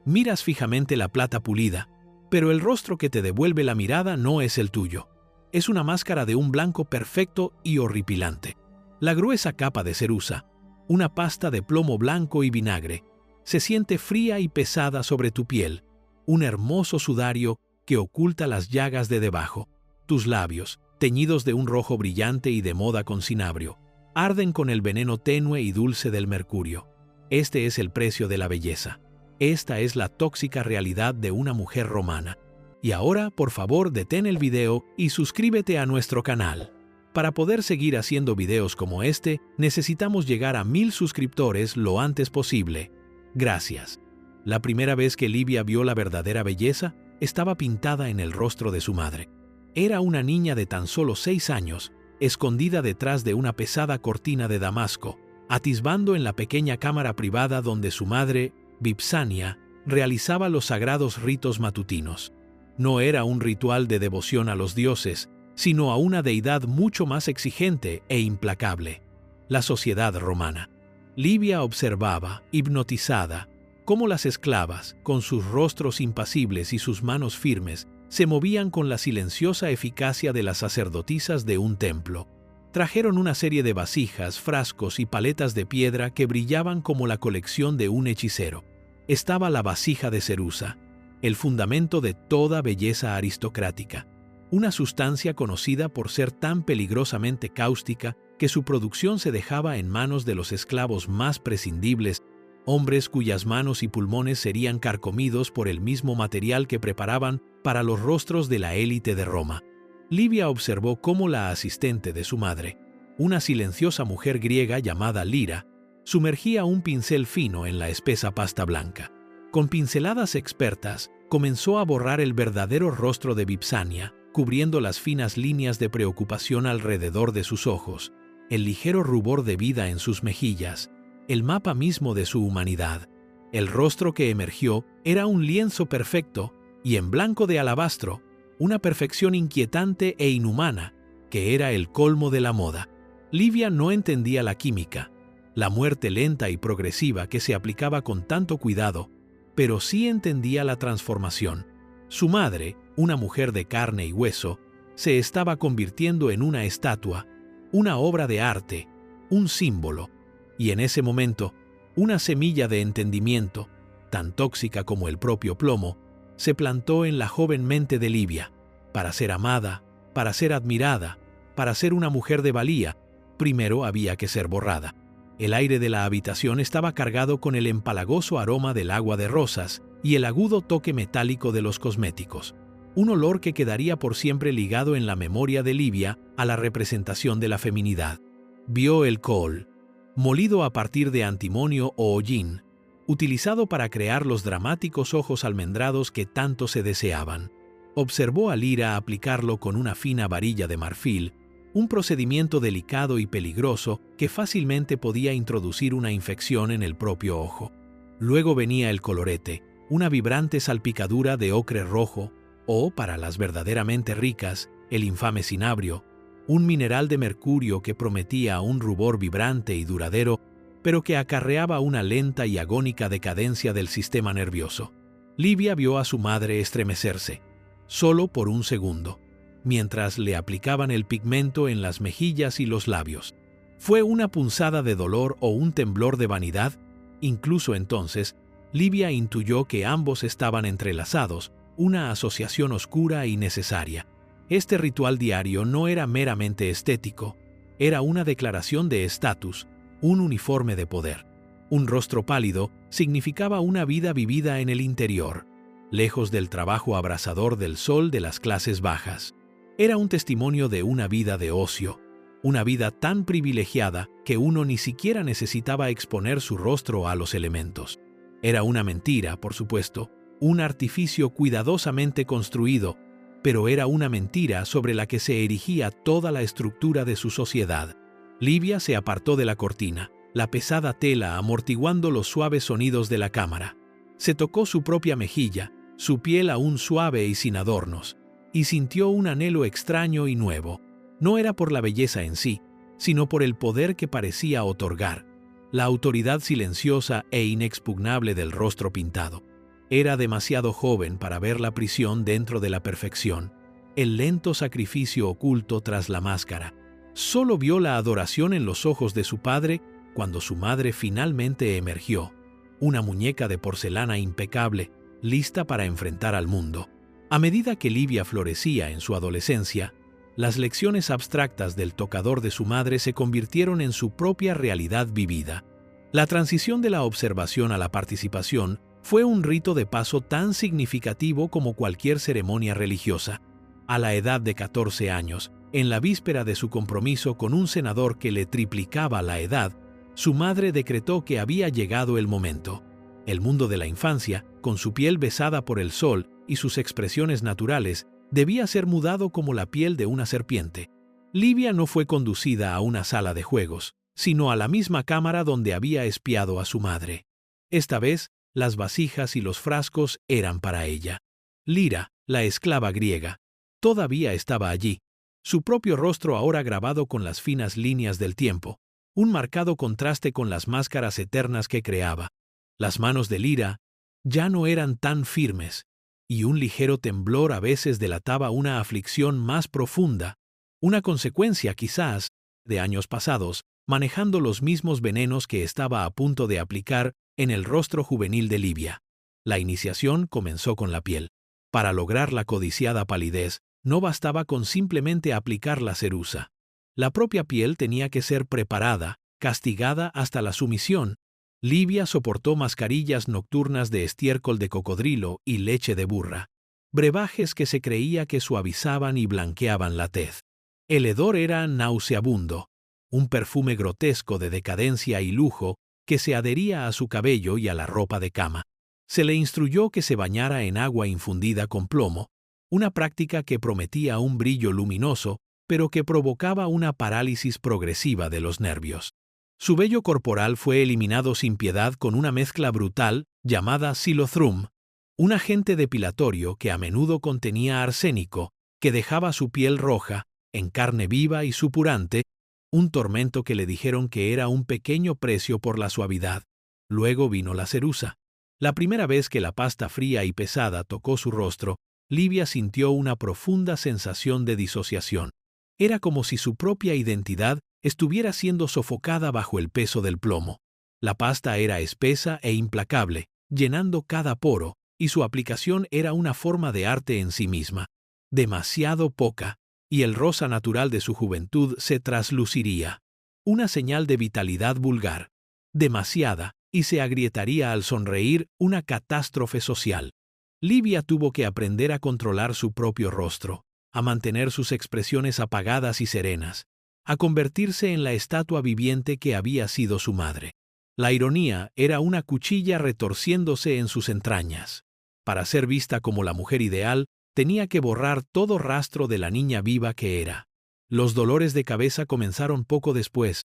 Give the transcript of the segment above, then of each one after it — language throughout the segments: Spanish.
Miras fijamente la plata pulida, pero el rostro que te devuelve la mirada no es el tuyo. Es una máscara de un blanco perfecto y horripilante. La gruesa capa de cerusa, una pasta de plomo blanco y vinagre, se siente fría y pesada sobre tu piel, un hermoso sudario que oculta las llagas de debajo. Tus labios, teñidos de un rojo brillante y de moda con cinabrio, arden con el veneno tenue y dulce del mercurio. Este es el precio de la belleza. Esta es la tóxica realidad de una mujer romana. Y ahora, por favor, detén el video y suscríbete a nuestro canal. Para poder seguir haciendo videos como este, necesitamos llegar a 1000 suscriptores lo antes posible. Gracias. La primera vez que Livia vio la verdadera belleza, estaba pintada en el rostro de su madre. Era una niña de tan solo 6 años, escondida detrás de una pesada cortina de damasco, atisbando en la pequeña cámara privada donde su madre, Vipsania, realizaba los sagrados ritos matutinos. No era un ritual de devoción a los dioses, sino a una deidad mucho más exigente e implacable, la sociedad romana. Livia observaba, hipnotizada, cómo las esclavas, con sus rostros impasibles y sus manos firmes, se movían con la silenciosa eficacia de las sacerdotisas de un templo. Trajeron una serie de vasijas, frascos y paletas de piedra que brillaban como la colección de un hechicero. Estaba la vasija de cerusa, el fundamento de toda belleza aristocrática, una sustancia conocida por ser tan peligrosamente cáustica que su producción se dejaba en manos de los esclavos más prescindibles, hombres cuyas manos y pulmones serían carcomidos por el mismo material que preparaban para los rostros de la élite de Roma. Livia observó cómo la asistente de su madre, una silenciosa mujer griega llamada Lira, sumergía un pincel fino en la espesa pasta blanca. Con pinceladas expertas, comenzó a borrar el verdadero rostro de Vipsania, cubriendo las finas líneas de preocupación alrededor de sus ojos, el ligero rubor de vida en sus mejillas, el mapa mismo de su humanidad. El rostro que emergió era un lienzo perfecto y en blanco de alabastro, una perfección inquietante e inhumana, que era el colmo de la moda. Livia no entendía la química, la muerte lenta y progresiva que se aplicaba con tanto cuidado, pero sí entendía la transformación. Su madre, una mujer de carne y hueso, se estaba convirtiendo en una estatua, una obra de arte, un símbolo, y en ese momento, una semilla de entendimiento, tan tóxica como el propio plomo, se plantó en la joven mente de Livia. Para ser amada, para ser admirada, para ser una mujer de valía, primero había que ser borrada. El aire de la habitación estaba cargado con el empalagoso aroma del agua de rosas y el agudo toque metálico de los cosméticos, un olor que quedaría por siempre ligado en la memoria de Livia a la representación de la feminidad. Vio el kohl, molido a partir de antimonio o hollín, utilizado para crear los dramáticos ojos almendrados que tanto se deseaban. Observó a Lira aplicarlo con una fina varilla de marfil, un procedimiento delicado y peligroso que fácilmente podía introducir una infección en el propio ojo. Luego venía el colorete, una vibrante salpicadura de ocre rojo, o, para las verdaderamente ricas, el infame cinabrio, un mineral de mercurio que prometía un rubor vibrante y duradero, pero que acarreaba una lenta y agónica decadencia del sistema nervioso. Livia vio a su madre estremecerse, solo por un segundo, mientras le aplicaban el pigmento en las mejillas y los labios. ¿Fue una punzada de dolor o un temblor de vanidad? Incluso entonces, Livia intuyó que ambos estaban entrelazados, una asociación oscura y necesaria. Este ritual diario no era meramente estético, era una declaración de estatus, un uniforme de poder. Un rostro pálido significaba una vida vivida en el interior, lejos del trabajo abrasador del sol de las clases bajas. Era un testimonio de una vida de ocio, una vida tan privilegiada que uno ni siquiera necesitaba exponer su rostro a los elementos. Era una mentira, por supuesto, un artificio cuidadosamente construido, pero era una mentira sobre la que se erigía toda la estructura de su sociedad. Livia se apartó de la cortina, la pesada tela amortiguando los suaves sonidos de la cámara. Se tocó su propia mejilla, su piel aún suave y sin adornos, y sintió un anhelo extraño y nuevo. No era por la belleza en sí, sino por el poder que parecía otorgar, la autoridad silenciosa e inexpugnable del rostro pintado. Era demasiado joven para ver la prisión dentro de la perfección, el lento sacrificio oculto tras la máscara. Solo vio la adoración en los ojos de su padre cuando su madre finalmente emergió, una muñeca de porcelana impecable, lista para enfrentar al mundo. A medida que Livia florecía en su adolescencia, las lecciones abstractas del tocador de su madre se convirtieron en su propia realidad vivida. La transición de la observación a la participación fue un rito de paso tan significativo como cualquier ceremonia religiosa. A la edad de 14 años, en la víspera de su compromiso con un senador que le triplicaba la edad, su madre decretó que había llegado el momento. El mundo de la infancia, con su piel besada por el sol y sus expresiones naturales, debía ser mudado como la piel de una serpiente. Livia no fue conducida a una sala de juegos, sino a la misma cámara donde había espiado a su madre. Esta vez, las vasijas y los frascos eran para ella. Lira, la esclava griega, todavía estaba allí, su propio rostro ahora grabado con las finas líneas del tiempo, un marcado contraste con las máscaras eternas que creaba. Las manos de Lira ya no eran tan firmes, y un ligero temblor a veces delataba una aflicción más profunda, una consecuencia quizás de años pasados, manejando los mismos venenos que estaba a punto de aplicar en el rostro juvenil de Livia. La iniciación comenzó con la piel. Para lograr la codiciada palidez, no bastaba con simplemente aplicar la cerusa. La propia piel tenía que ser preparada, castigada hasta la sumisión. Livia soportó mascarillas nocturnas de estiércol de cocodrilo y leche de burra, brebajes que se creía que suavizaban y blanqueaban la tez. El hedor era nauseabundo, un perfume grotesco de decadencia y lujo que se adhería a su cabello y a la ropa de cama. Se le instruyó que se bañara en agua infundida con plomo, una práctica que prometía un brillo luminoso, pero que provocaba una parálisis progresiva de los nervios. Su vello corporal fue eliminado sin piedad con una mezcla brutal llamada Silothrum, un agente depilatorio que a menudo contenía arsénico, que dejaba su piel roja, en carne viva y supurante, un tormento que le dijeron que era un pequeño precio por la suavidad. Luego vino la cerusa. La primera vez que la pasta fría y pesada tocó su rostro, Livia sintió una profunda sensación de disociación. Era como si su propia identidad estuviera siendo sofocada bajo el peso del plomo. La pasta era espesa e implacable, llenando cada poro, y su aplicación era una forma de arte en sí misma. Demasiado poca, y el rosa natural de su juventud se trasluciría. Una señal de vitalidad vulgar. Demasiada, y se agrietaría al sonreír, una catástrofe social. Livia tuvo que aprender a controlar su propio rostro, a mantener sus expresiones apagadas y serenas, a convertirse en la estatua viviente que había sido su madre. La ironía era una cuchilla retorciéndose en sus entrañas. Para ser vista como la mujer ideal, tenía que borrar todo rastro de la niña viva que era. Los dolores de cabeza comenzaron poco después.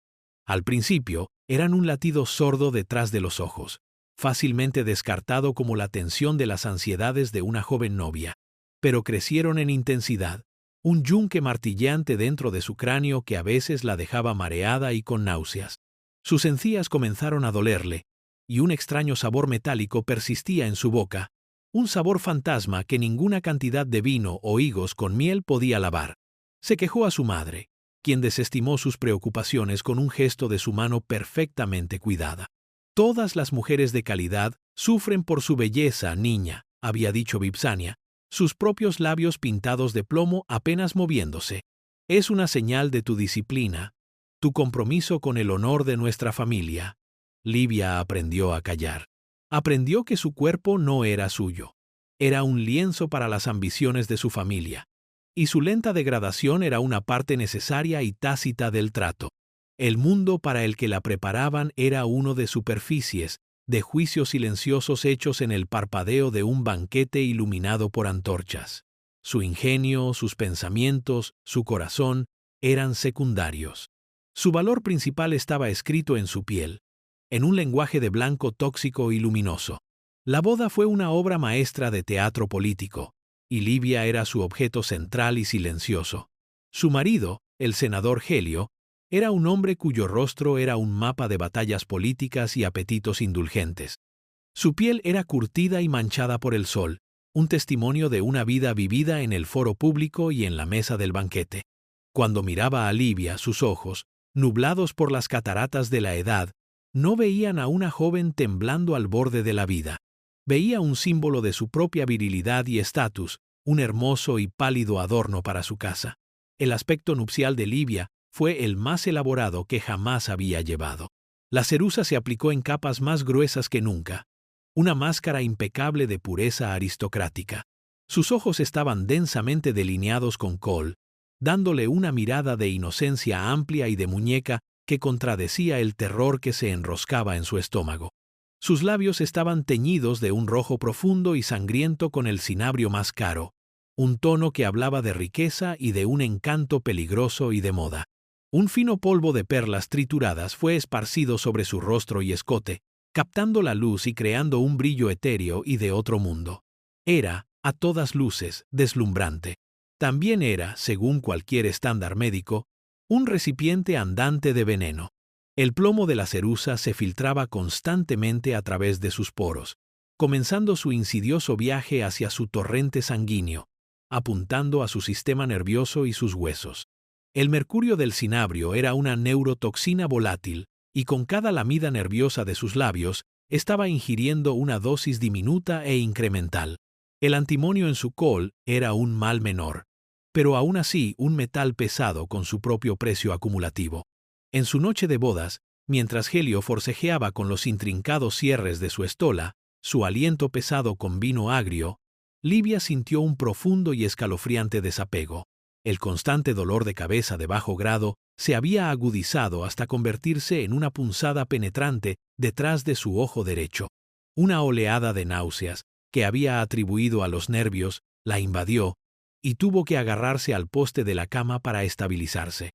Al principio, eran un latido sordo detrás de los ojos, fácilmente descartado como la tensión de las ansiedades de una joven novia. Pero crecieron en intensidad, un yunque martilleante dentro de su cráneo que a veces la dejaba mareada y con náuseas. Sus encías comenzaron a dolerle, y un extraño sabor metálico persistía en su boca, un sabor fantasma que ninguna cantidad de vino o higos con miel podía lavar. Se quejó a su madre, quien desestimó sus preocupaciones con un gesto de su mano perfectamente cuidada. Todas las mujeres de calidad sufren por su belleza, niña, había dicho Vipsania, sus propios labios pintados de plomo apenas moviéndose. Es una señal de tu disciplina, tu compromiso con el honor de nuestra familia. Livia aprendió a callar. Aprendió que su cuerpo no era suyo. Era un lienzo para las ambiciones de su familia. Y su lenta degradación era una parte necesaria y tácita del trato. El mundo para el que la preparaban era uno de superficies, de juicios silenciosos hechos en el parpadeo de un banquete iluminado por antorchas. Su ingenio, sus pensamientos, su corazón, eran secundarios. Su valor principal estaba escrito en su piel, en un lenguaje de blanco tóxico y luminoso. La boda fue una obra maestra de teatro político, y Livia era su objeto central y silencioso. Su marido, el senador Helio, era un hombre cuyo rostro era un mapa de batallas políticas y apetitos indulgentes. Su piel era curtida y manchada por el sol, un testimonio de una vida vivida en el foro público y en la mesa del banquete. Cuando miraba a Livia, sus ojos, nublados por las cataratas de la edad, no veían a una joven temblando al borde de la vida. Veía un símbolo de su propia virilidad y estatus, un hermoso y pálido adorno para su casa. El aspecto nupcial de Livia fue el más elaborado que jamás había llevado. La ceruza se aplicó en capas más gruesas que nunca, una máscara impecable de pureza aristocrática. Sus ojos estaban densamente delineados con col, dándole una mirada de inocencia amplia y de muñeca que contradecía el terror que se enroscaba en su estómago. Sus labios estaban teñidos de un rojo profundo y sangriento con el cinabrio más caro, un tono que hablaba de riqueza y de un encanto peligroso y de moda. Un fino polvo de perlas trituradas fue esparcido sobre su rostro y escote, captando la luz y creando un brillo etéreo y de otro mundo. Era, a todas luces, deslumbrante. También era, según cualquier estándar médico, un recipiente andante de veneno. El plomo de la ceruza se filtraba constantemente a través de sus poros, comenzando su insidioso viaje hacia su torrente sanguíneo, apuntando a su sistema nervioso y sus huesos. El mercurio del cinabrio era una neurotoxina volátil, y con cada lamida nerviosa de sus labios, estaba ingiriendo una dosis diminuta e incremental. El antimonio en su col era un mal menor, pero aún así un metal pesado con su propio precio acumulativo. En su noche de bodas, mientras Helio forcejeaba con los intrincados cierres de su estola, su aliento pesado con vino agrio, Livia sintió un profundo y escalofriante desapego. El constante dolor de cabeza de bajo grado se había agudizado hasta convertirse en una punzada penetrante detrás de su ojo derecho. Una oleada de náuseas, que había atribuido a los nervios, la invadió, y tuvo que agarrarse al poste de la cama para estabilizarse.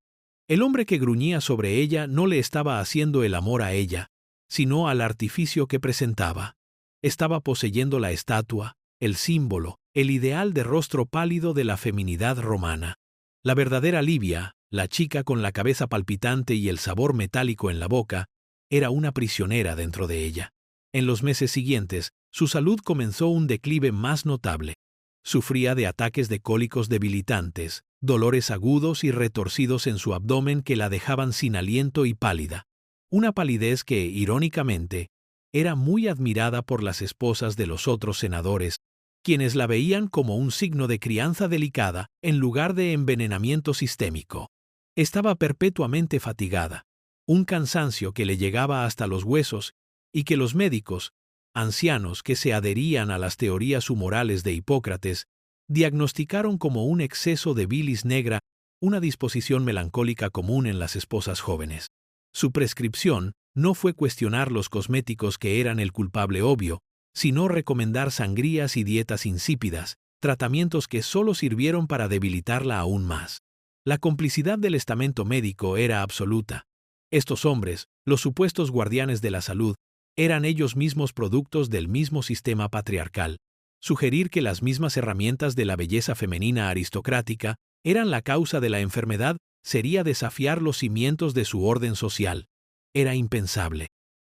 El hombre que gruñía sobre ella no le estaba haciendo el amor a ella, sino al artificio que presentaba. Estaba poseyendo la estatua, el símbolo, el ideal de rostro pálido de la feminidad romana. La verdadera Livia, la chica con la cabeza palpitante y el sabor metálico en la boca, era una prisionera dentro de ella. En los meses siguientes, su salud comenzó un declive más notable. Sufría de ataques de cólicos debilitantes, dolores agudos y retorcidos en su abdomen que la dejaban sin aliento y pálida. Una palidez que, irónicamente, era muy admirada por las esposas de los otros senadores, quienes la veían como un signo de crianza delicada en lugar de envenenamiento sistémico. Estaba perpetuamente fatigada, un cansancio que le llegaba hasta los huesos y que los médicos, ancianos que se adherían a las teorías humorales de Hipócrates, diagnosticaron como un exceso de bilis negra, una disposición melancólica común en las esposas jóvenes. Su prescripción no fue cuestionar los cosméticos que eran el culpable obvio, sino recomendar sangrías y dietas insípidas, tratamientos que solo sirvieron para debilitarla aún más. La complicidad del estamento médico era absoluta. Estos hombres, los supuestos guardianes de la salud, eran ellos mismos productos del mismo sistema patriarcal. Sugerir que las mismas herramientas de la belleza femenina aristocrática eran la causa de la enfermedad sería desafiar los cimientos de su orden social. Era impensable.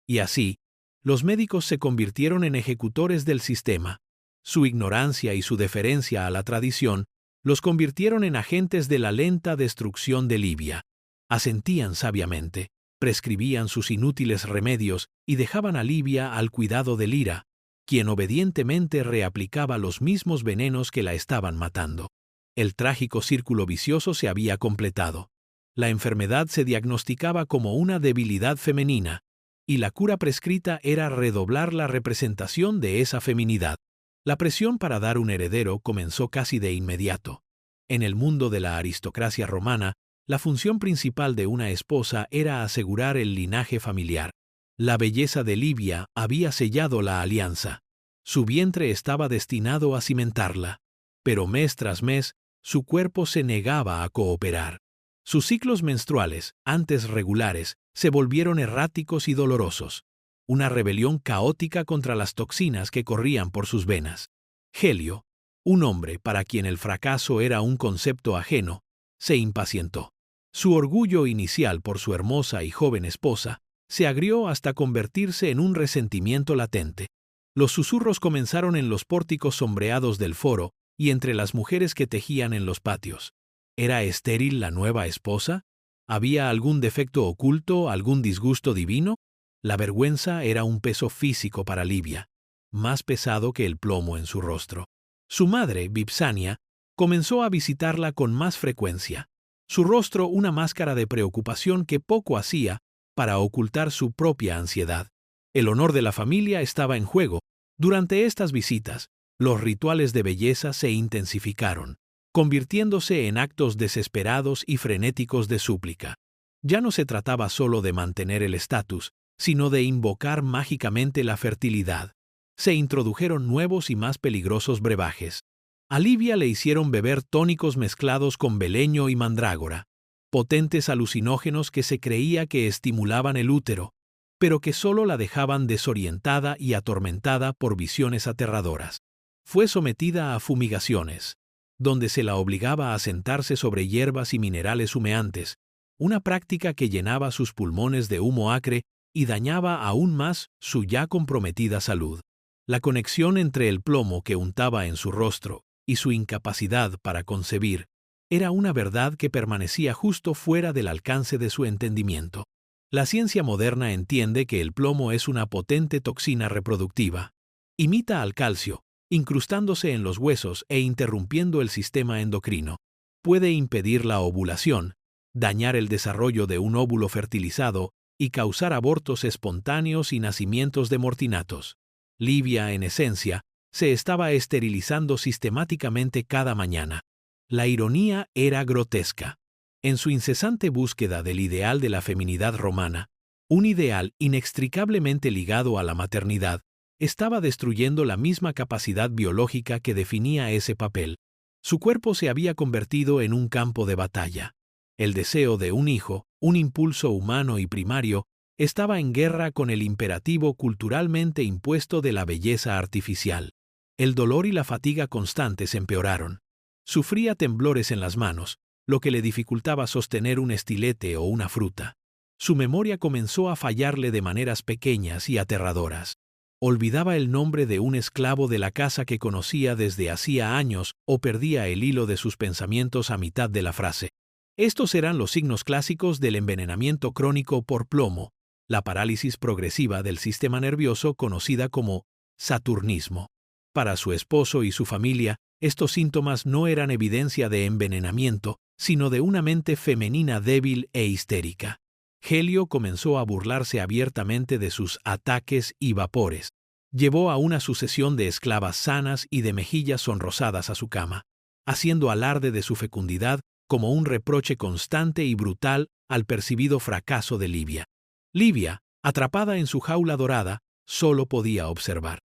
Y así, los médicos se convirtieron en ejecutores del sistema. Su ignorancia y su deferencia a la tradición los convirtieron en agentes de la lenta destrucción de Livia. Asentían sabiamente, prescribían sus inútiles remedios y dejaban a Livia al cuidado de Lira, quien obedientemente reaplicaba los mismos venenos que la estaban matando. El trágico círculo vicioso se había completado. La enfermedad se diagnosticaba como una debilidad femenina, y la cura prescrita era redoblar la representación de esa feminidad. La presión para dar un heredero comenzó casi de inmediato. En el mundo de la aristocracia romana, la función principal de una esposa era asegurar el linaje familiar. La belleza de Livia había sellado la alianza. Su vientre estaba destinado a cimentarla, pero mes tras mes, su cuerpo se negaba a cooperar. Sus ciclos menstruales, antes regulares, se volvieron erráticos y dolorosos. Una rebelión caótica contra las toxinas que corrían por sus venas. Helio, un hombre para quien el fracaso era un concepto ajeno, se impacientó. Su orgullo inicial por su hermosa y joven esposa se agrió hasta convertirse en un resentimiento latente. Los susurros comenzaron en los pórticos sombreados del foro y entre las mujeres que tejían en los patios. ¿Era estéril la nueva esposa? ¿Había algún defecto oculto, algún disgusto divino? La vergüenza era un peso físico para Livia, más pesado que el plomo en su rostro. Su madre, Vipsania, comenzó a visitarla con más frecuencia. Su rostro una máscara de preocupación que poco hacía para ocultar su propia ansiedad. El honor de la familia estaba en juego. Durante estas visitas, los rituales de belleza se intensificaron, convirtiéndose en actos desesperados y frenéticos de súplica. Ya no se trataba solo de mantener el estatus, sino de invocar mágicamente la fertilidad. Se introdujeron nuevos y más peligrosos brebajes. A Livia le hicieron beber tónicos mezclados con beleño y mandrágora, potentes alucinógenos que se creía que estimulaban el útero, pero que solo la dejaban desorientada y atormentada por visiones aterradoras. Fue sometida a fumigaciones, donde se la obligaba a sentarse sobre hierbas y minerales humeantes, una práctica que llenaba sus pulmones de humo acre y dañaba aún más su ya comprometida salud. La conexión entre el plomo que untaba en su rostro y su incapacidad para concebir era una verdad que permanecía justo fuera del alcance de su entendimiento. La ciencia moderna entiende que el plomo es una potente toxina reproductiva. Imita al calcio, incrustándose en los huesos e interrumpiendo el sistema endocrino. Puede impedir la ovulación, dañar el desarrollo de un óvulo fertilizado y causar abortos espontáneos y nacimientos de mortinatos. Livia, en esencia, se estaba esterilizando sistemáticamente cada mañana. La ironía era grotesca. En su incesante búsqueda del ideal de la feminidad romana, un ideal inextricablemente ligado a la maternidad, estaba destruyendo la misma capacidad biológica que definía ese papel. Su cuerpo se había convertido en un campo de batalla. El deseo de un hijo, un impulso humano y primario, estaba en guerra con el imperativo culturalmente impuesto de la belleza artificial. El dolor y la fatiga constantes empeoraron. Sufría temblores en las manos, lo que le dificultaba sostener un estilete o una fruta. Su memoria comenzó a fallarle de maneras pequeñas y aterradoras. Olvidaba el nombre de un esclavo de la casa que conocía desde hacía años o perdía el hilo de sus pensamientos a mitad de la frase. Estos eran los signos clásicos del envenenamiento crónico por plomo, la parálisis progresiva del sistema nervioso conocida como saturnismo. Para su esposo y su familia, estos síntomas no eran evidencia de envenenamiento, sino de una mente femenina débil e histérica. Helio comenzó a burlarse abiertamente de sus ataques y vapores. Llevó a una sucesión de esclavas sanas y de mejillas sonrosadas a su cama, haciendo alarde de su fecundidad como un reproche constante y brutal al percibido fracaso de Livia. Livia, atrapada en su jaula dorada, solo podía observar.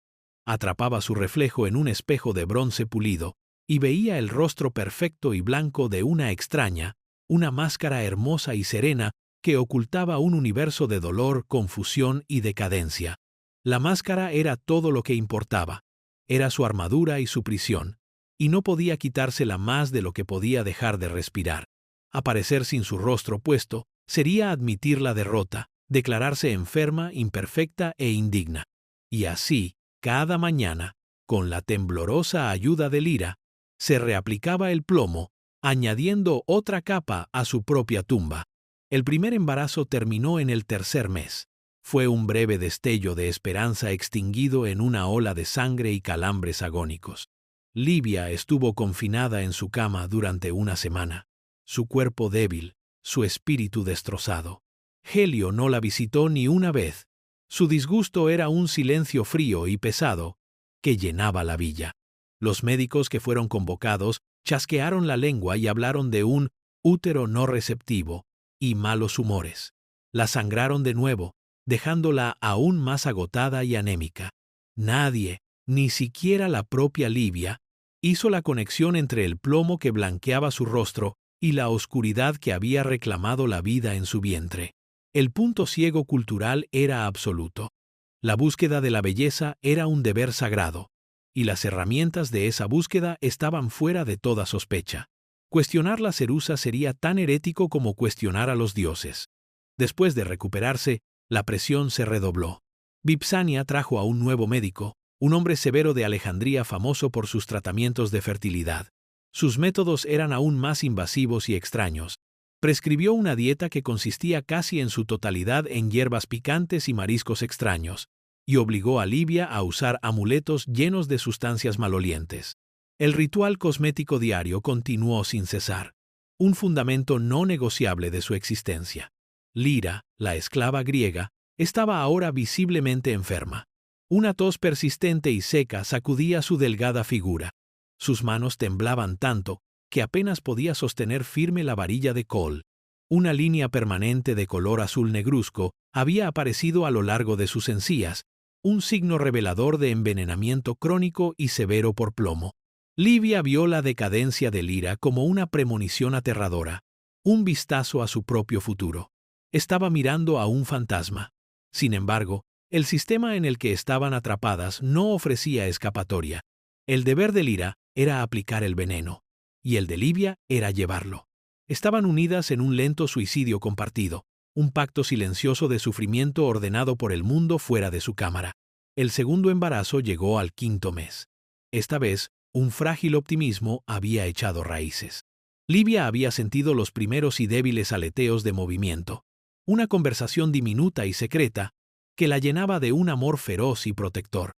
Atrapaba su reflejo en un espejo de bronce pulido y veía el rostro perfecto y blanco de una extraña, una máscara hermosa y serena que ocultaba un universo de dolor, confusión y decadencia. La máscara era todo lo que importaba. Era su armadura y su prisión, y no podía quitársela más de lo que podía dejar de respirar. Aparecer sin su rostro puesto sería admitir la derrota, declararse enferma, imperfecta e indigna. Y así, cada mañana, con la temblorosa ayuda de Lira, se reaplicaba el plomo, añadiendo otra capa a su propia tumba. El primer embarazo terminó en el tercer mes. Fue un breve destello de esperanza extinguido en una ola de sangre y calambres agónicos. Livia estuvo confinada en su cama durante una semana, su cuerpo débil, su espíritu destrozado. Helio no la visitó ni una vez. Su disgusto era un silencio frío y pesado que llenaba la villa. Los médicos que fueron convocados chasquearon la lengua y hablaron de un útero no receptivo y malos humores. La sangraron de nuevo, dejándola aún más agotada y anémica. Nadie, ni siquiera la propia Livia, hizo la conexión entre el plomo que blanqueaba su rostro y la oscuridad que había reclamado la vida en su vientre. El punto ciego cultural era absoluto. La búsqueda de la belleza era un deber sagrado, y las herramientas de esa búsqueda estaban fuera de toda sospecha. Cuestionar la cerusa sería tan herético como cuestionar a los dioses. Después de recuperarse, la presión se redobló. Vipsania trajo a un nuevo médico, un hombre severo de Alejandría famoso por sus tratamientos de fertilidad. Sus métodos eran aún más invasivos y extraños. Prescribió una dieta que consistía casi en su totalidad en hierbas picantes y mariscos extraños, y obligó a Livia a usar amuletos llenos de sustancias malolientes. El ritual cosmético diario continuó sin cesar, un fundamento no negociable de su existencia. Lira, la esclava griega, estaba ahora visiblemente enferma. Una tos persistente y seca sacudía su delgada figura. Sus manos temblaban tanto que apenas podía sostener firme la varilla de col. Una línea permanente de color azul negruzco había aparecido a lo largo de sus encías, un signo revelador de envenenamiento crónico y severo por plomo. Livia vio la decadencia de Lira como una premonición aterradora, un vistazo a su propio futuro. Estaba mirando a un fantasma. Sin embargo, el sistema en el que estaban atrapadas no ofrecía escapatoria. El deber de Lira era aplicar el veneno, y el de Livia era llevarlo. Estaban unidas en un lento suicidio compartido, un pacto silencioso de sufrimiento ordenado por el mundo fuera de su cámara. El segundo embarazo llegó al 5º mes. Esta vez, un frágil optimismo había echado raíces. Livia había sentido los primeros y débiles aleteos de movimiento, una conversación diminuta y secreta que la llenaba de un amor feroz y protector.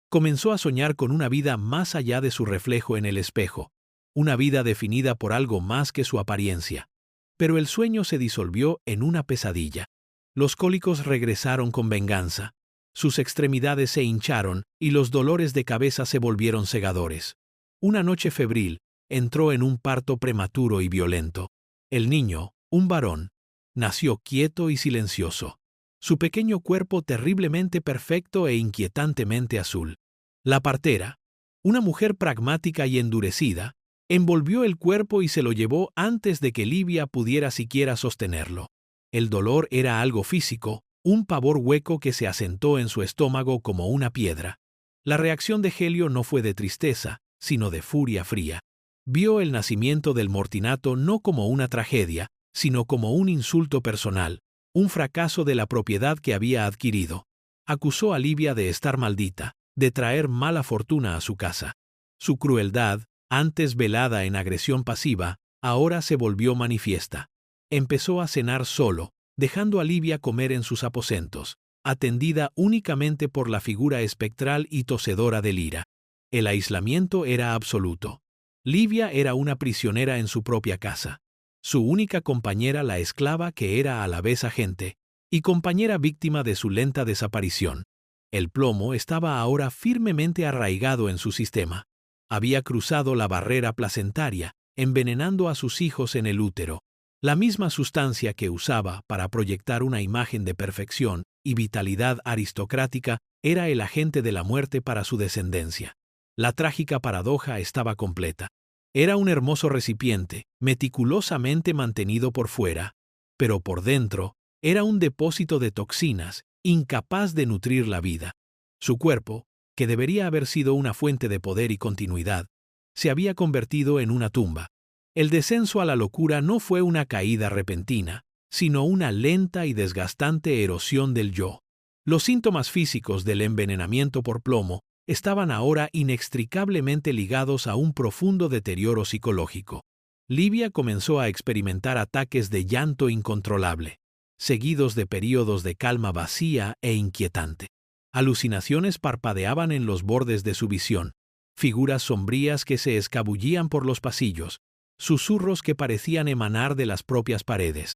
Comenzó a soñar con una vida más allá de su reflejo en el espejo, una vida definida por algo más que su apariencia. Pero el sueño se disolvió en una pesadilla. Los cólicos regresaron con venganza. Sus extremidades se hincharon y los dolores de cabeza se volvieron cegadores. Una noche febril, entró en un parto prematuro y violento. El niño, un varón, nació quieto y silencioso. Su pequeño cuerpo terriblemente perfecto e inquietantemente azul. La partera, una mujer pragmática y endurecida, envolvió el cuerpo y se lo llevó antes de que Livia pudiera siquiera sostenerlo. El dolor era algo físico, un pavor hueco que se asentó en su estómago como una piedra. La reacción de Helio no fue de tristeza, sino de furia fría. Vio el nacimiento del mortinato no como una tragedia, sino como un insulto personal, un fracaso de la propiedad que había adquirido. Acusó a Livia de estar maldita, de traer mala fortuna a su casa. Su crueldad, antes velada en agresión pasiva, ahora se volvió manifiesta. Empezó a cenar solo, dejando a Livia comer en sus aposentos, atendida únicamente por la figura espectral y tosedora de Lira. El aislamiento era absoluto. Livia era una prisionera en su propia casa. Su única compañera la esclava que era a la vez agente, y compañera víctima de su lenta desaparición. El plomo estaba ahora firmemente arraigado en su sistema. Había cruzado la barrera placentaria, envenenando a sus hijos en el útero. La misma sustancia que usaba para proyectar una imagen de perfección y vitalidad aristocrática era el agente de la muerte para su descendencia. La trágica paradoja estaba completa. Era un hermoso recipiente, meticulosamente mantenido por fuera, pero por dentro era un depósito de toxinas, incapaz de nutrir la vida. Su cuerpo, que debería haber sido una fuente de poder y continuidad, se había convertido en una tumba. El descenso a la locura no fue una caída repentina, sino una lenta y desgastante erosión del yo. Los síntomas físicos del envenenamiento por plomo estaban ahora inextricablemente ligados a un profundo deterioro psicológico. Livia comenzó a experimentar ataques de llanto incontrolable, seguidos de períodos de calma vacía e inquietante. Alucinaciones parpadeaban en los bordes de su visión, figuras sombrías que se escabullían por los pasillos, susurros que parecían emanar de las propias paredes.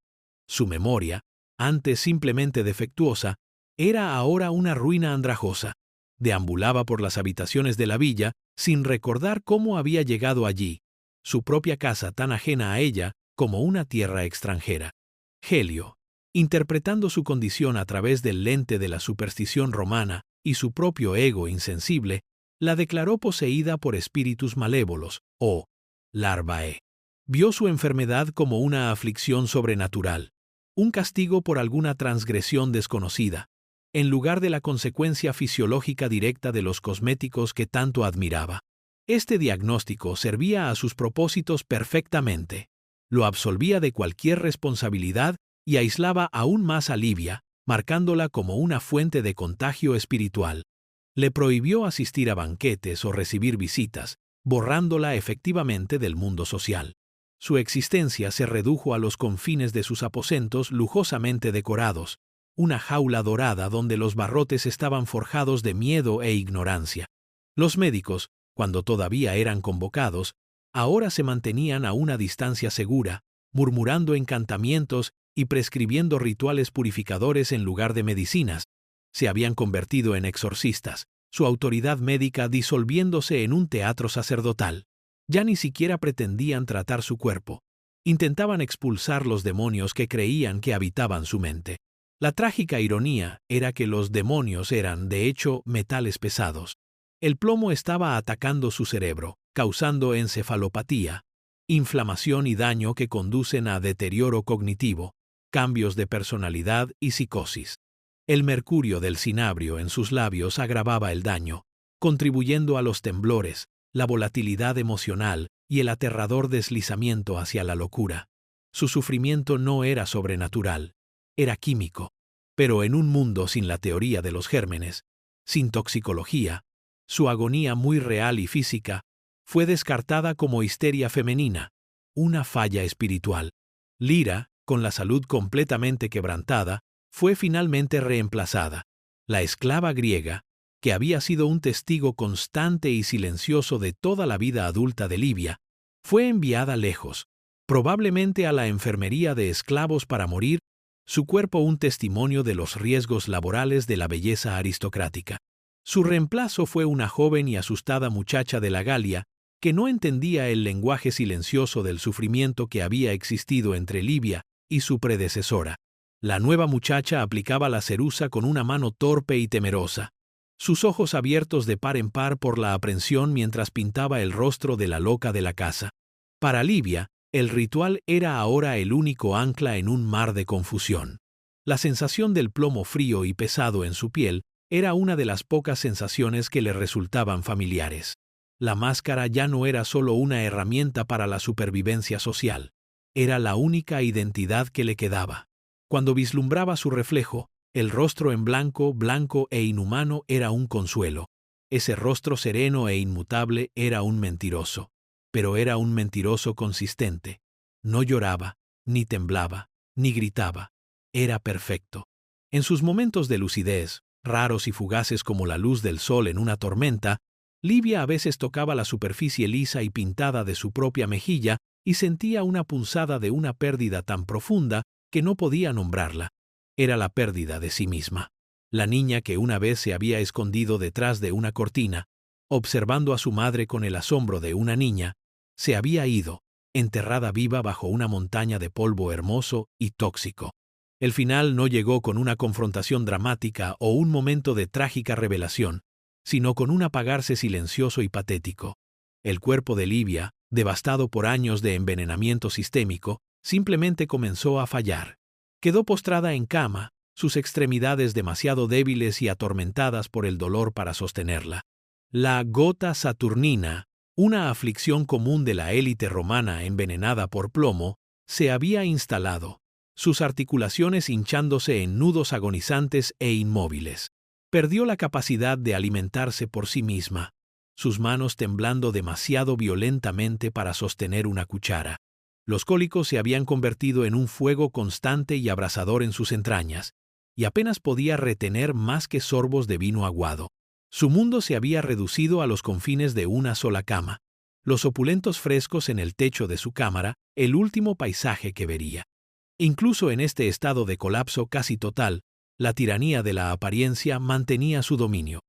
Su memoria, antes simplemente defectuosa, era ahora una ruina andrajosa. Deambulaba por las habitaciones de la villa sin recordar cómo había llegado allí, su propia casa tan ajena a ella como una tierra extranjera. Helio, interpretando su condición a través del lente de la superstición romana y su propio ego insensible, la declaró poseída por espíritus malévolos, o larvae. Vio su enfermedad como una aflicción sobrenatural, un castigo por alguna transgresión desconocida, en lugar de la consecuencia fisiológica directa de los cosméticos que tanto admiraba. Este diagnóstico servía a sus propósitos perfectamente. Lo absolvía de cualquier responsabilidad y aislaba aún más a Livia, marcándola como una fuente de contagio espiritual. Le prohibió asistir a banquetes o recibir visitas, borrándola efectivamente del mundo social. Su existencia se redujo a los confines de sus aposentos lujosamente decorados, una jaula dorada donde los barrotes estaban forjados de miedo e ignorancia. Los médicos, cuando todavía eran convocados, ahora se mantenían a una distancia segura, murmurando encantamientos y prescribiendo rituales purificadores en lugar de medicinas. Se habían convertido en exorcistas, su autoridad médica disolviéndose en un teatro sacerdotal. Ya ni siquiera pretendían tratar su cuerpo. Intentaban expulsar los demonios que creían que habitaban su mente. La trágica ironía era que los demonios eran, de hecho, metales pesados. El plomo estaba atacando su cerebro, causando encefalopatía, inflamación y daño que conducen a deterioro cognitivo, cambios de personalidad y psicosis. El mercurio del cinabrio en sus labios agravaba el daño, contribuyendo a los temblores, la volatilidad emocional y el aterrador deslizamiento hacia la locura. Su sufrimiento no era sobrenatural, era químico, pero en un mundo sin la teoría de los gérmenes, sin toxicología, su agonía muy real y física fue descartada como histeria femenina, una falla espiritual. Lira, con la salud completamente quebrantada, fue finalmente reemplazada. La esclava griega, que había sido un testigo constante y silencioso de toda la vida adulta de Libia, fue enviada lejos, probablemente a la enfermería de esclavos para morir, su cuerpo un testimonio de los riesgos laborales de la belleza aristocrática. Su reemplazo fue una joven y asustada muchacha de la Galia que no entendía el lenguaje silencioso del sufrimiento que había existido entre Libia y su predecesora. La nueva muchacha aplicaba la cerusa con una mano torpe y temerosa, sus ojos abiertos de par en par por la aprensión mientras pintaba el rostro de la loca de la casa. Para Libia, el ritual era ahora el único ancla en un mar de confusión. La sensación del plomo frío y pesado en su piel era una de las pocas sensaciones que le resultaban familiares. La máscara ya no era solo una herramienta para la supervivencia social, era la única identidad que le quedaba. Cuando vislumbraba su reflejo, el rostro en blanco, blanco e inhumano era un consuelo. Ese rostro sereno e inmutable era un mentiroso, pero era un mentiroso consistente. No lloraba, ni temblaba, ni gritaba. Era perfecto. En sus momentos de lucidez, raros y fugaces como la luz del sol en una tormenta, Libia a veces tocaba la superficie lisa y pintada de su propia mejilla y sentía una punzada de una pérdida tan profunda que no podía nombrarla. Era la pérdida de sí misma. La niña que una vez se había escondido detrás de una cortina, observando a su madre con el asombro de una niña, se había ido, enterrada viva bajo una montaña de polvo hermoso y tóxico. El final no llegó con una confrontación dramática o un momento de trágica revelación, sino con un apagarse silencioso y patético. El cuerpo de Libia, devastado por años de envenenamiento sistémico, simplemente comenzó a fallar. Quedó postrada en cama, sus extremidades demasiado débiles y atormentadas por el dolor para sostenerla. La gota saturnina, una aflicción común de la élite romana envenenada por plomo, se había instalado, sus articulaciones hinchándose en nudos agonizantes e inmóviles. Perdió la capacidad de alimentarse por sí misma, sus manos temblando demasiado violentamente para sostener una cuchara. Los cólicos se habían convertido en un fuego constante y abrasador en sus entrañas, y apenas podía retener más que sorbos de vino aguado. Su mundo se había reducido a los confines de una sola cama, los opulentos frescos en el techo de su cámara, el último paisaje que vería. Incluso en este estado de colapso casi total, la tiranía de la apariencia mantenía su dominio.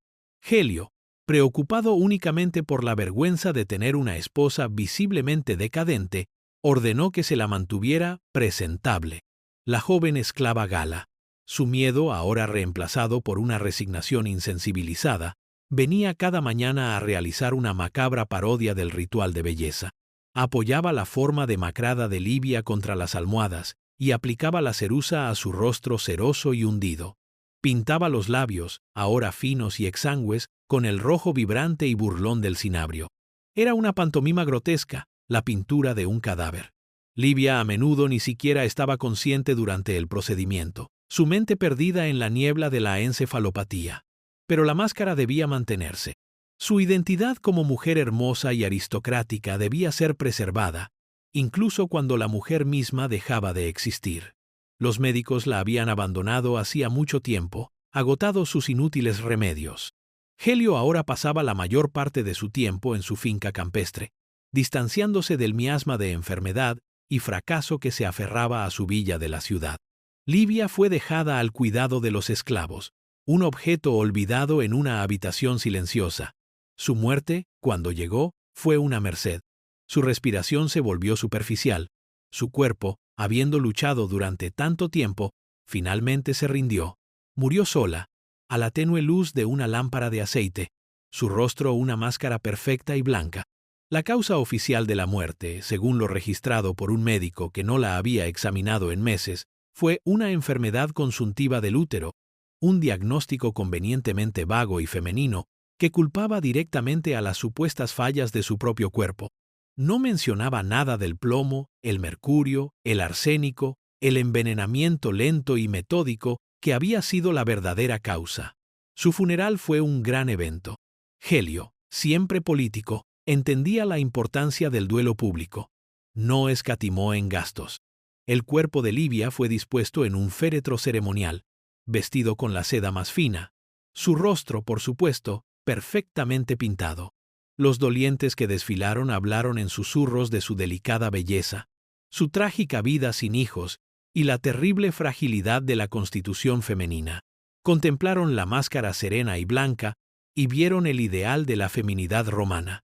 Helio, preocupado únicamente por la vergüenza de tener una esposa visiblemente decadente, ordenó que se la mantuviera presentable. La joven esclava Gala, su miedo ahora reemplazado por una resignación insensibilizada, venía cada mañana a realizar una macabra parodia del ritual de belleza. Apoyaba la forma demacrada de Libia contra las almohadas y aplicaba la cerusa a su rostro ceroso y hundido. Pintaba los labios, ahora finos y exangües, con el rojo vibrante y burlón del cinabrio. Era una pantomima grotesca, la pintura de un cadáver. Libia a menudo ni siquiera estaba consciente durante el procedimiento, su mente perdida en la niebla de la encefalopatía. pero la máscara debía mantenerse. Su identidad como mujer hermosa y aristocrática debía ser preservada, incluso cuando la mujer misma dejaba de existir. Los médicos la habían abandonado hacía mucho tiempo, agotados sus inútiles remedios. Helio ahora pasaba la mayor parte de su tiempo en su finca campestre, distanciándose del miasma de enfermedad y fracaso que se aferraba a su villa de la ciudad. Livia fue dejada al cuidado de los esclavos, un objeto olvidado en una habitación silenciosa. Su muerte, cuando llegó, fue una merced. Su respiración se volvió superficial. Su cuerpo, habiendo luchado durante tanto tiempo, finalmente se rindió. Murió sola, a la tenue luz de una lámpara de aceite, su rostro una máscara perfecta y blanca. La causa oficial de la muerte, según lo registrado por un médico que no la había examinado en meses, fue una enfermedad consuntiva del útero, un diagnóstico convenientemente vago y femenino que culpaba directamente a las supuestas fallas de su propio cuerpo. No mencionaba nada del plomo, el mercurio, el arsénico, el envenenamiento lento y metódico que había sido la verdadera causa. Su funeral fue un gran evento. Helio, siempre político, entendía la importancia del duelo público. No escatimó en gastos. El cuerpo de Livia fue dispuesto en un féretro ceremonial, vestido con la seda más fina. Su rostro, por supuesto, perfectamente pintado. Los dolientes que desfilaron hablaron en susurros de su delicada belleza, su trágica vida sin hijos y la terrible fragilidad de la constitución femenina. Contemplaron la máscara serena y blanca y vieron el ideal de la feminidad romana.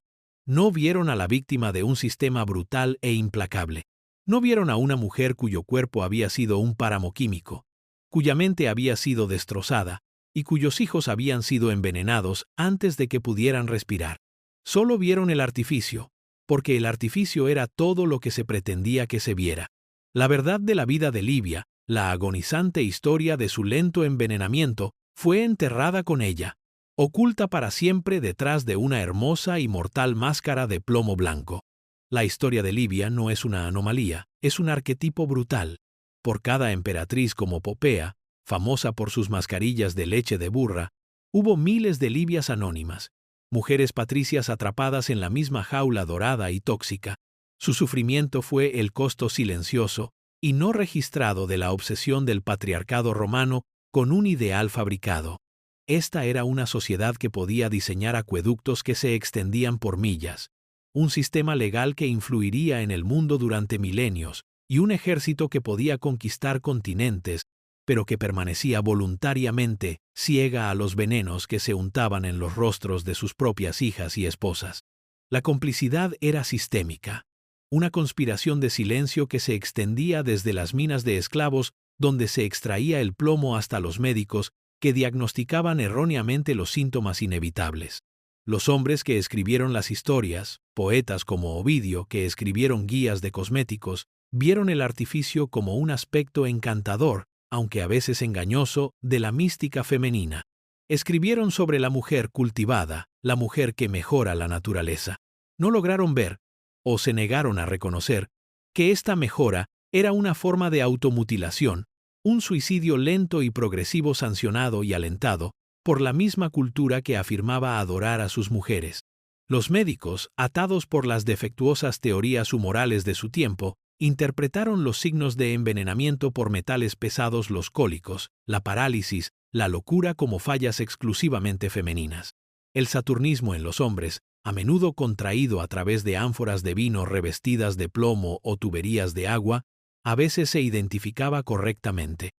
No vieron a la víctima de un sistema brutal e implacable. No vieron a una mujer cuyo cuerpo había sido un páramo químico, cuya mente había sido destrozada y cuyos hijos habían sido envenenados antes de que pudieran respirar. Solo vieron el artificio, porque el artificio era todo lo que se pretendía que se viera. La verdad de la vida de Livia, la agonizante historia de su lento envenenamiento, fue enterrada con ella, oculta para siempre detrás de una hermosa y mortal máscara de plomo blanco. La historia de Livia no es una anomalía, es un arquetipo brutal. Por cada emperatriz como Popea, famosa por sus mascarillas de leche de burra, hubo miles de Livias anónimas, mujeres patricias atrapadas en la misma jaula dorada y tóxica. Su sufrimiento fue el costo silencioso y no registrado de la obsesión del patriarcado romano con un ideal fabricado. Esta era una sociedad que podía diseñar acueductos que se extendían por millas, un sistema legal que influiría en el mundo durante milenios y un ejército que podía conquistar continentes, pero que permanecía voluntariamente ciega a los venenos que se untaban en los rostros de sus propias hijas y esposas. La complicidad era sistémica, una conspiración de silencio que se extendía desde las minas de esclavos donde se extraía el plomo hasta los médicos que diagnosticaban erróneamente los síntomas inevitables. Los hombres que escribieron las historias, poetas como Ovidio que escribieron guías de cosméticos, vieron el artificio como un aspecto encantador, aunque a veces engañoso, de la mística femenina. Escribieron sobre la mujer cultivada, la mujer que mejora la naturaleza. No lograron ver, o se negaron a reconocer, que esta mejora era una forma de automutilación, un suicidio lento y progresivo sancionado y alentado por la misma cultura que afirmaba adorar a sus mujeres. Los médicos, atados por las defectuosas teorías humorales de su tiempo, interpretaron los signos de envenenamiento por metales pesados, los cólicos, la parálisis, la locura como fallas exclusivamente femeninas. El saturnismo en los hombres, a menudo contraído a través de ánforas de vino revestidas de plomo o tuberías de agua, a veces se identificaba correctamente.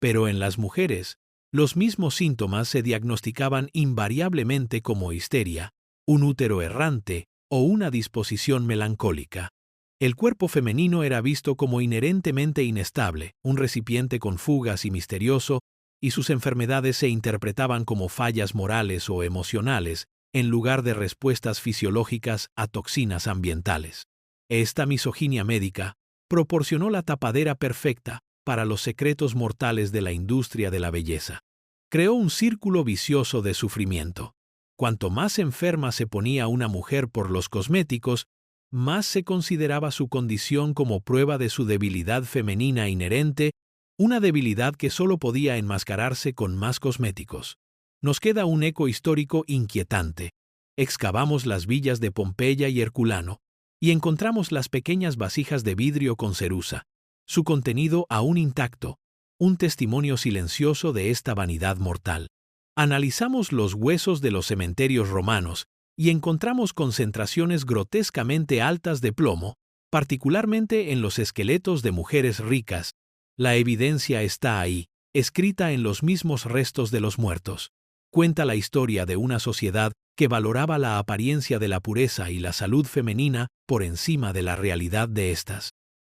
Pero en las mujeres, los mismos síntomas se diagnosticaban invariablemente como histeria, un útero errante o una disposición melancólica. El cuerpo femenino era visto como inherentemente inestable, un recipiente con fugas y misterioso, y sus enfermedades se interpretaban como fallas morales o emocionales, en lugar de respuestas fisiológicas a toxinas ambientales. Esta misoginia médica proporcionó la tapadera perfecta para los secretos mortales de la industria de la belleza. Creó un círculo vicioso de sufrimiento. Cuanto más enferma se ponía una mujer por los cosméticos, más se consideraba su condición como prueba de su debilidad femenina inherente, una debilidad que solo podía enmascararse con más cosméticos. nos queda un eco histórico inquietante. Excavamos las villas de Pompeya y Herculano, y encontramos las pequeñas vasijas de vidrio con cerusa, su contenido aún intacto, un testimonio silencioso de esta vanidad mortal. Analizamos los huesos de los cementerios romanos y encontramos concentraciones grotescamente altas de plomo, particularmente en los esqueletos de mujeres ricas. La evidencia está ahí, escrita en los mismos restos de los muertos. Cuenta la historia de una sociedad que valoraba la apariencia de la pureza y la salud femenina por encima de la realidad de éstas.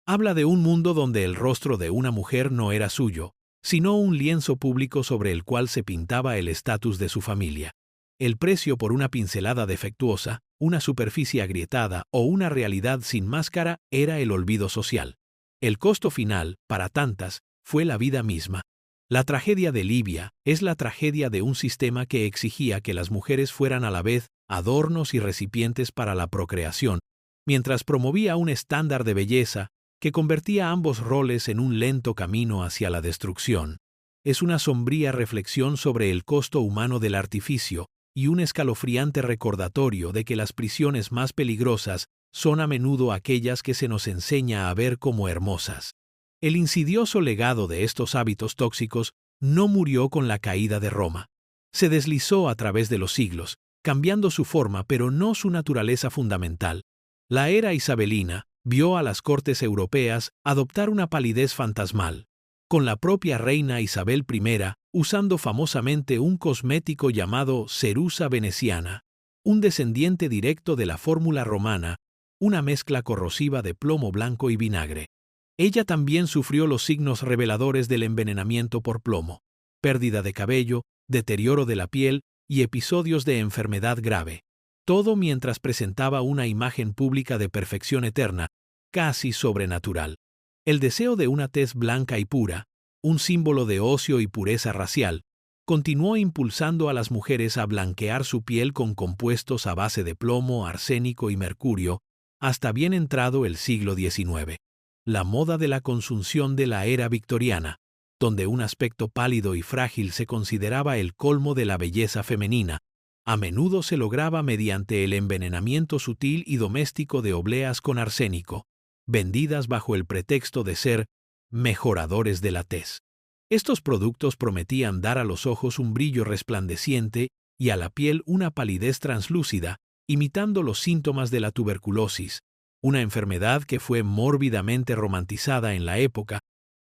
Habla de un mundo donde el rostro de una mujer no era suyo, sino un lienzo público sobre el cual se pintaba el estatus de su familia. El precio por una pincelada defectuosa, una superficie agrietada o una realidad sin máscara era el olvido social. El costo final, para tantas, fue la vida misma. La tragedia de Libia es la tragedia de un sistema que exigía que las mujeres fueran a la vez adornos y recipientes para la procreación, mientras promovía un estándar de belleza que convertía ambos roles en un lento camino hacia la destrucción. Es una sombría reflexión sobre el costo humano del artificio y un escalofriante recordatorio de que las prisiones más peligrosas son a menudo aquellas que se nos enseña a ver como hermosas. El insidioso legado de estos hábitos tóxicos no murió con la caída de Roma. Se deslizó a través de los siglos, cambiando su forma pero no su naturaleza fundamental. La era isabelina vio a las cortes europeas adoptar una palidez fantasmal, con la propia reina Isabel I usando famosamente un cosmético llamado cerusa veneciana, un descendiente directo de la fórmula romana, una mezcla corrosiva de plomo blanco y vinagre. Ella también sufrió los signos reveladores del envenenamiento por plomo, pérdida de cabello, deterioro de la piel y episodios de enfermedad grave. Todo mientras presentaba una imagen pública de perfección eterna, casi sobrenatural. El deseo de una tez blanca y pura, un símbolo de ocio y pureza racial, continuó impulsando a las mujeres a blanquear su piel con compuestos a base de plomo, arsénico y mercurio, hasta bien entrado el siglo XIX. La moda de la consunción de la era victoriana, donde un aspecto pálido y frágil se consideraba el colmo de la belleza femenina, a menudo se lograba mediante el envenenamiento sutil y doméstico de obleas con arsénico, vendidas bajo el pretexto de ser mejoradores de la tez. Estos productos prometían dar a los ojos un brillo resplandeciente y a la piel una palidez translúcida, imitando los síntomas de la tuberculosis, una enfermedad que fue mórbidamente romantizada en la época.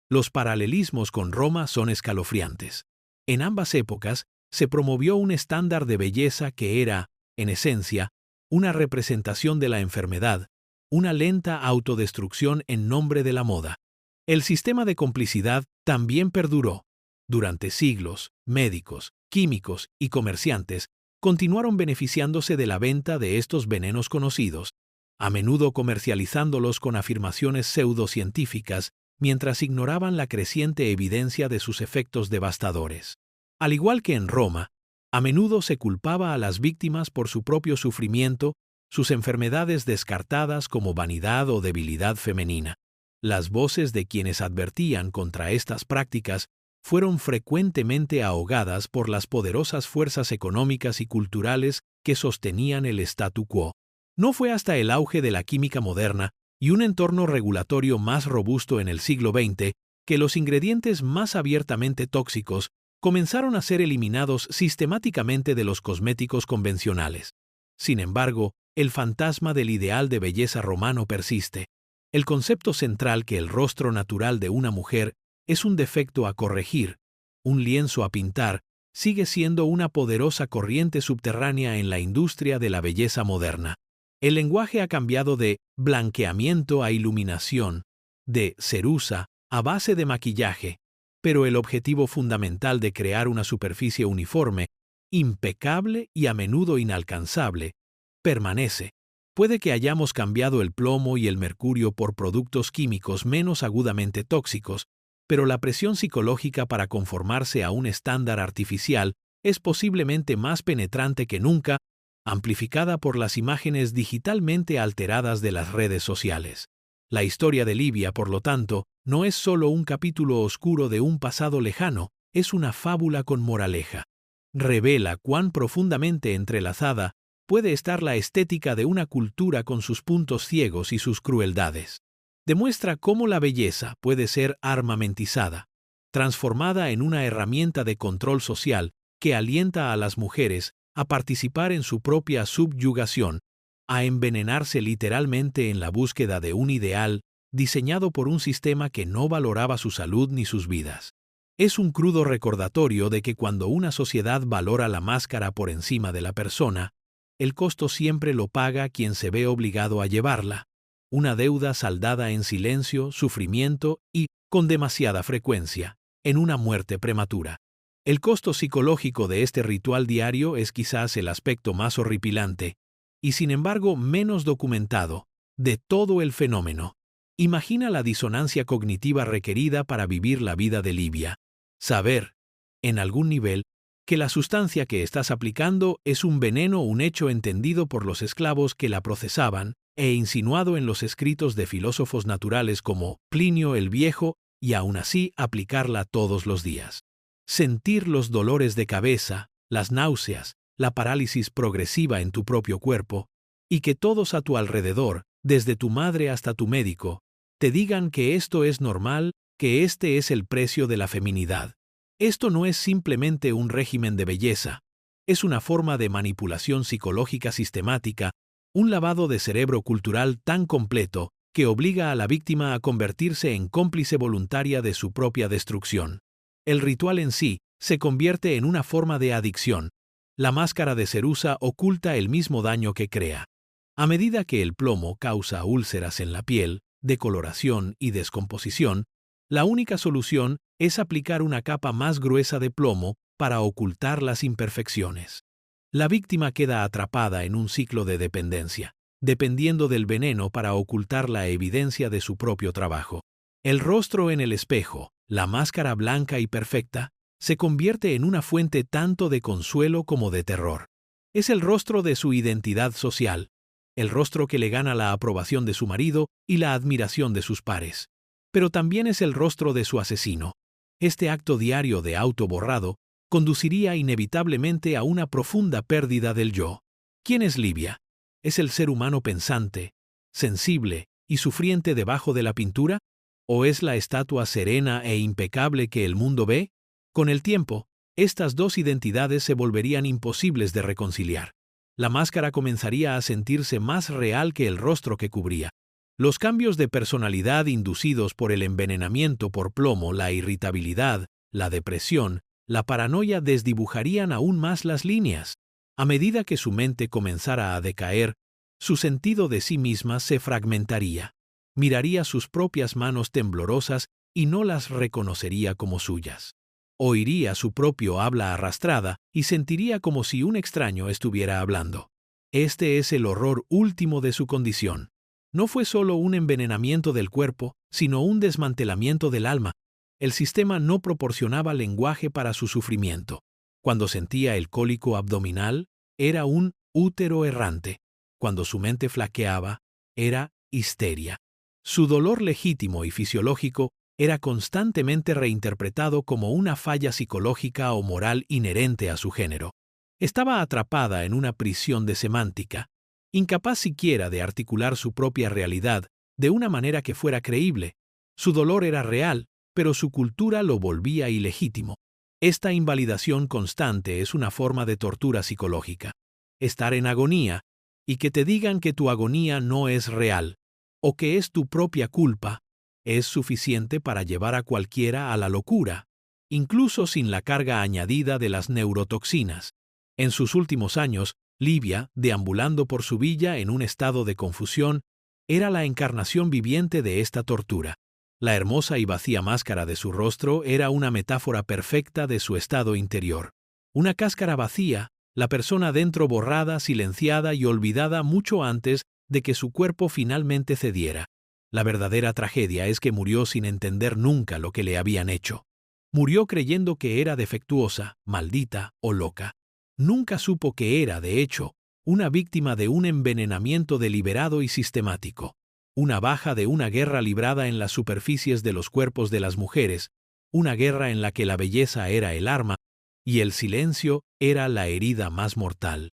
Los paralelismos con Roma son escalofriantes. En ambas épocas, se promovió un estándar de belleza que era, en esencia, una representación de la enfermedad, una lenta autodestrucción en nombre de la moda. El sistema de complicidad también perduró. Durante siglos, médicos, químicos y comerciantes continuaron beneficiándose de la venta de estos venenos conocidos, a menudo comercializándolos con afirmaciones pseudocientíficas, mientras ignoraban la creciente evidencia de sus efectos devastadores. Al igual que en Roma, a menudo se culpaba a las víctimas por su propio sufrimiento, sus enfermedades descartadas como vanidad o debilidad femenina. Las voces de quienes advertían contra estas prácticas fueron frecuentemente ahogadas por las poderosas fuerzas económicas y culturales que sostenían el statu quo. No fue hasta el auge de la química moderna y un entorno regulatorio más robusto en el siglo XX que los ingredientes más abiertamente tóxicos comenzaron a ser eliminados sistemáticamente de los cosméticos convencionales. Sin embargo, el fantasma del ideal de belleza romano persiste. El concepto central que el rostro natural de una mujer es un defecto a corregir, un lienzo a pintar, sigue siendo una poderosa corriente subterránea en la industria de la belleza moderna. El lenguaje ha cambiado de blanqueamiento a iluminación, de cerusa a base de maquillaje, pero el objetivo fundamental de crear una superficie uniforme, impecable y a menudo inalcanzable, permanece. Puede que hayamos cambiado el plomo y el mercurio por productos químicos menos agudamente tóxicos, pero la presión psicológica para conformarse a un estándar artificial es posiblemente más penetrante que nunca, amplificada por las imágenes digitalmente alteradas de las redes sociales. La historia de Libia, por lo tanto, no es solo un capítulo oscuro de un pasado lejano, es una fábula con moraleja. revela cuán profundamente entrelazada puede estar la estética de una cultura con sus puntos ciegos y sus crueldades. Demuestra cómo la belleza puede ser armamentizada, transformada en una herramienta de control social que alienta a las mujeres a participar en su propia subyugación, a envenenarse literalmente en la búsqueda de un ideal diseñado por un sistema que no valoraba su salud ni sus vidas. Es un crudo recordatorio de que cuando una sociedad valora la máscara por encima de la persona, el costo siempre lo paga quien se ve obligado a llevarla, una deuda saldada en silencio, sufrimiento y, con demasiada frecuencia, en una muerte prematura. El costo psicológico de este ritual diario es quizás el aspecto más horripilante, y sin embargo menos documentado, de todo el fenómeno. Imagina la disonancia cognitiva requerida para vivir la vida de Livia. Saber, en algún nivel, que la sustancia que estás aplicando es un veneno, un hecho entendido por los esclavos que la procesaban e insinuado en los escritos de filósofos naturales como Plinio el Viejo, y aún así aplicarla todos los días. Sentir los dolores de cabeza, las náuseas, la parálisis progresiva en tu propio cuerpo, y que todos a tu alrededor, desde tu madre hasta tu médico, te digan que esto es normal, que este es el precio de la feminidad. Esto no es simplemente un régimen de belleza, es una forma de manipulación psicológica sistemática, un lavado de cerebro cultural tan completo que obliga a la víctima a convertirse en cómplice voluntaria de su propia destrucción. El ritual en sí se convierte en una forma de adicción. La máscara de Cerusa oculta el mismo daño que crea. A medida que el plomo causa úlceras en la piel, decoloración y descomposición, la única solución es aplicar una capa más gruesa de plomo para ocultar las imperfecciones. La víctima queda atrapada en un ciclo de dependencia, dependiendo del veneno para ocultar la evidencia de su propio trabajo. El rostro en el espejo, la máscara blanca y perfecta, se convierte en una fuente tanto de consuelo como de terror. Es el rostro de su identidad social, el rostro que le gana la aprobación de su marido y la admiración de sus pares. Pero también es el rostro de su asesino. Este acto diario de autoborrado conduciría inevitablemente a una profunda pérdida del yo. ¿Quién es Livia? ¿Es el ser humano pensante, sensible y sufriente debajo de la pintura? ¿O es la estatua serena e impecable que el mundo ve? Con el tiempo, estas dos identidades se volverían imposibles de reconciliar. La máscara comenzaría a sentirse más real que el rostro que cubría. Los cambios de personalidad inducidos por el envenenamiento por plomo, la irritabilidad, la depresión, la paranoia desdibujarían aún más las líneas. A medida que su mente comenzara a decaer, su sentido de sí misma se fragmentaría. Miraría sus propias manos temblorosas y no las reconocería como suyas. Oiría su propio habla arrastrada y sentiría como si un extraño estuviera hablando. Este es el horror último de su condición. No fue solo un envenenamiento del cuerpo, sino un desmantelamiento del alma. El sistema no proporcionaba lenguaje para su sufrimiento. Cuando sentía el cólico abdominal, era un útero errante. Cuando su mente flaqueaba, era histeria. Su dolor legítimo y fisiológico era constantemente reinterpretado como una falla psicológica o moral inherente a su género. Estaba atrapada en una prisión de semántica, incapaz siquiera de articular su propia realidad de una manera que fuera creíble. Su dolor era real, pero su cultura lo volvía ilegítimo. Esta invalidación constante es una forma de tortura psicológica. Estar en agonía, y que te digan que tu agonía no es real, o que es tu propia culpa, es suficiente para llevar a cualquiera a la locura, incluso sin la carga añadida de las neurotoxinas. En sus últimos años, Livia, deambulando por su villa en un estado de confusión, era la encarnación viviente de esta tortura. La hermosa y vacía máscara de su rostro era una metáfora perfecta de su estado interior. Una cáscara vacía, la persona dentro borrada, silenciada y olvidada mucho antes de que su cuerpo finalmente cediera. La verdadera tragedia es que murió sin entender nunca lo que le habían hecho. Murió creyendo que era defectuosa, maldita o loca. Nunca supo que era, de hecho, una víctima de un envenenamiento deliberado y sistemático, una baja de una guerra librada en las superficies de los cuerpos de las mujeres, una guerra en la que la belleza era el arma, y el silencio era la herida más mortal.